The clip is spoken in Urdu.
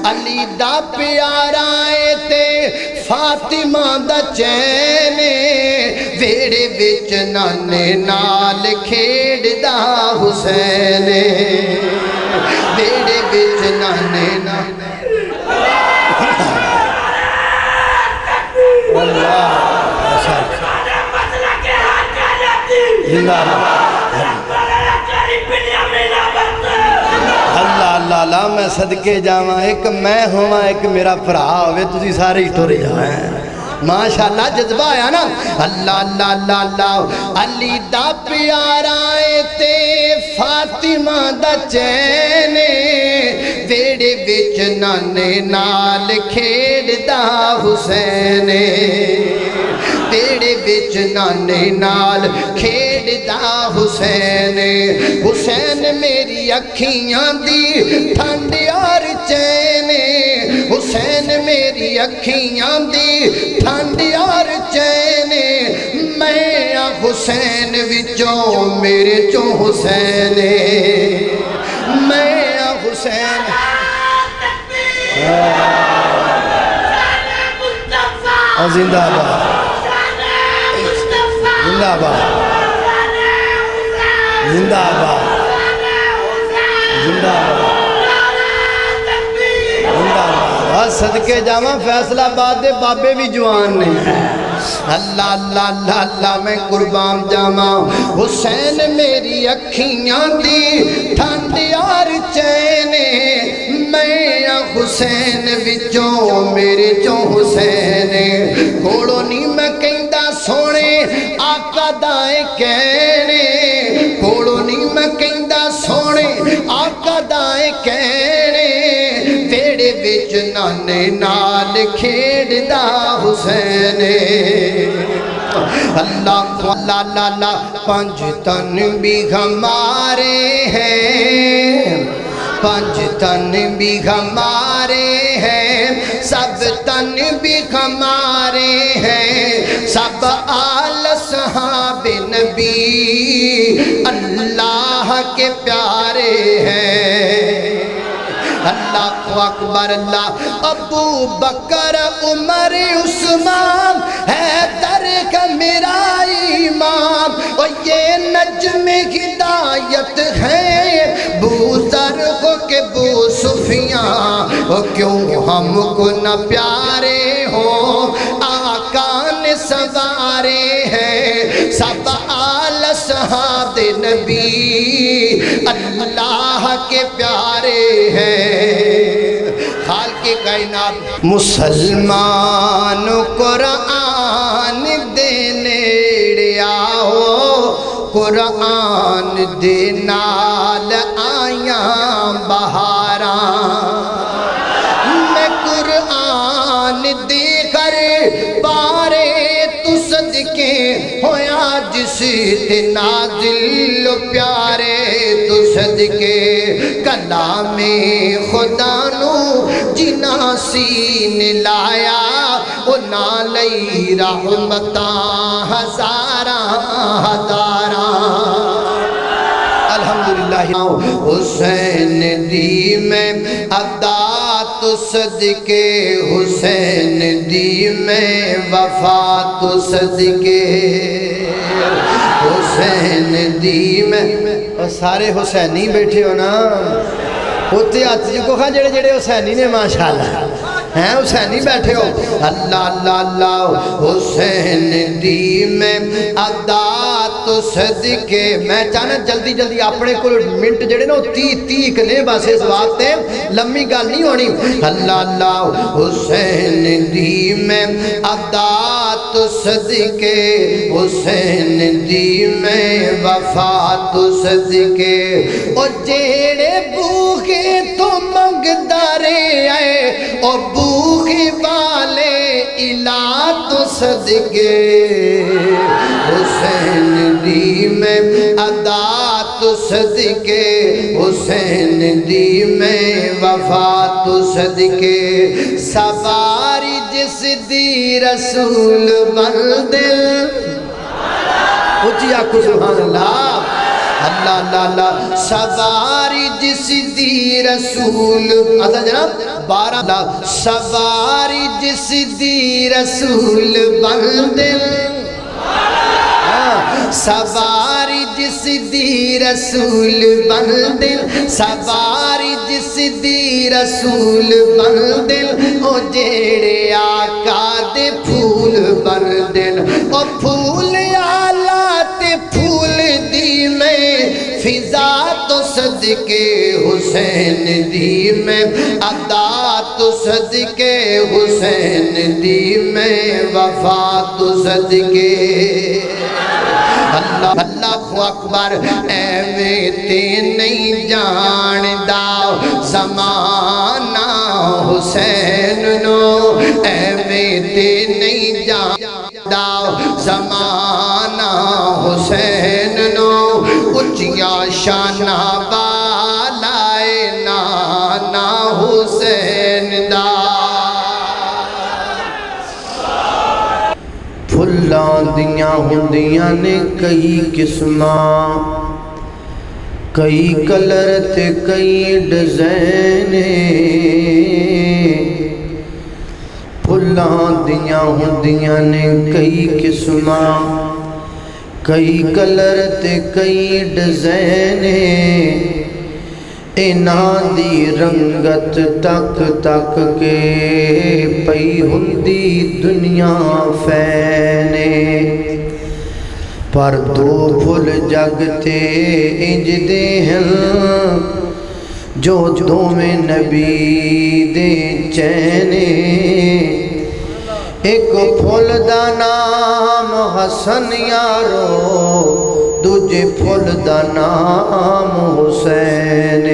علی دا پیارا ہے تے فاطمہ دا چین ویڑے وچ نانے نال کھیڑ دا حسین ویڑے وچ نانے نال اللہ اللہ اللہ میں صدقے جاواں ایک میں ہوا ایک میرا بھرا ہوئے تسی سارے ہی ٹر جائیں ماشاءاللہ جذبہ آیا نا اللہ اللہ اللہ اللہ علی دا پیارا ہے تے فاطمہ دا چین ویڑے وچ نانے نال کھیڑ دا حسین ویڑے وچ نانے نال کھیڑ دا حسین حسین میری اکھیاں دی ٹھنڈ اور چین حسین میری اکھیاں دی ٹھنڈ اور چین میں حسین وچوں میرے چوں حسین میں حسین زندہ باد زندہ باد زندہ باد زندہ باد صدقے جاواں فیصلہ آباد دے بابے بھی جوان نہیں اللہ اللہ اللہ اللہ میں قربان جاواں حسین میری اکھیاں دی ٹھنڈ اور چین میں حسین وچوں میرے چوں حسین کوڑوں نہیں میں کہندا سونے آقا دائیں کہنے کوڑوں نہیں میں کہندا سونے آقا دائیں کہنے ویڑے وچ نانے نال کھیڑ دا حسین اللہ اللہ اللہ پنج تن بھی ہمارے ہیں پنج تن بھی ہمارے ہیں سب تن بھی ہمارے ہیں سب آل صحاب نبی اللہ کے پیارے ہیں اللہ اکبر اللہ ابو بکر عمر عثمان حیدر کا میرا امام اور یہ نجم ہدایت ہے بو ذر کو کہ بو سفیان اور کیوں ہم کو نہ پیارے ہوں آقا نے سوارے ہیں سب آل صحاب نبی اللہ کے پیارے ہیں خالق کائنات مسلمان قرآن دے نیڑے آؤ قرآن دے نال آیاں بہاراں میں قرآن دے کر پارے تو صدقے ہویا جس تے نازل پیارے تو صدقے کلام خدا نو جنا سین لایا او نالی رحمتاں ہزاراں ہزاراں الحمدللہ حسین دی میں ادا تو صدقے حسین دی میں وفا تو صدقے حسین دی میں اور سارے حسینی بیٹھے ہو نا ہوتے ہاتھ جو کہا جڑے جڑے حسینی نے ماشاءاللہ ہیں حسینی بیٹھے ہو اللہ اللہ اللہ حسین دی میں ادا تو صدقے میں چاہنا جلدی جلدی اپنے کو منٹ جڑے نا تی کنے بس اس واسطے لمبی گل نہیں ہونی اللہ اللہ حسین دی میں ادا تو صدقے حسین دی میں وفا تو صدقے اور جیڑے بوکے تو منگدارے آئے اور بوکے والے الہ تو صدقے حسین دی میں ادا تو صدقے حسین دی میں وفا تو صدقے سواری جس دی رسول بندل اچھی آکھو سبحان اللہ اللہ اللہ اللہ سواری جس دی رسول اصل جناب 12 سواری جس دی رسول بندل سواری جس دی رسول بندل سواری جس دی رسول بندل او جیڑے آقا دے پھول بندل او پھول آلہ تے پھول دی میں فضا تو صدقے حسین دی میں ادا تو صدقے حسین دی میں وفا تو صدقے اللہ اللہ اکبر ایویں تے نہیں جان دا زمانہ حسین نو ایویں تے نہیں جان دا زمانہ حسین نو اچیا شانہ بالائے نانا حسین دا پھلاں دیاں ہندیاں نے کئی قسماں کئی کلر تے کئی ڈیزائن پھلاں دیاں ہندیاں نے کئی قسماں کئی کلر تے کئی ڈیزائن انہاں دی رنگت تک تک کے پئی ہندی دنیا فینے پر دو پھل جگ تے انج دے ہیں جو دو میں نبی دے چینے ایک پھل دا نام حسن یارو دوجے پھل دا نام حسین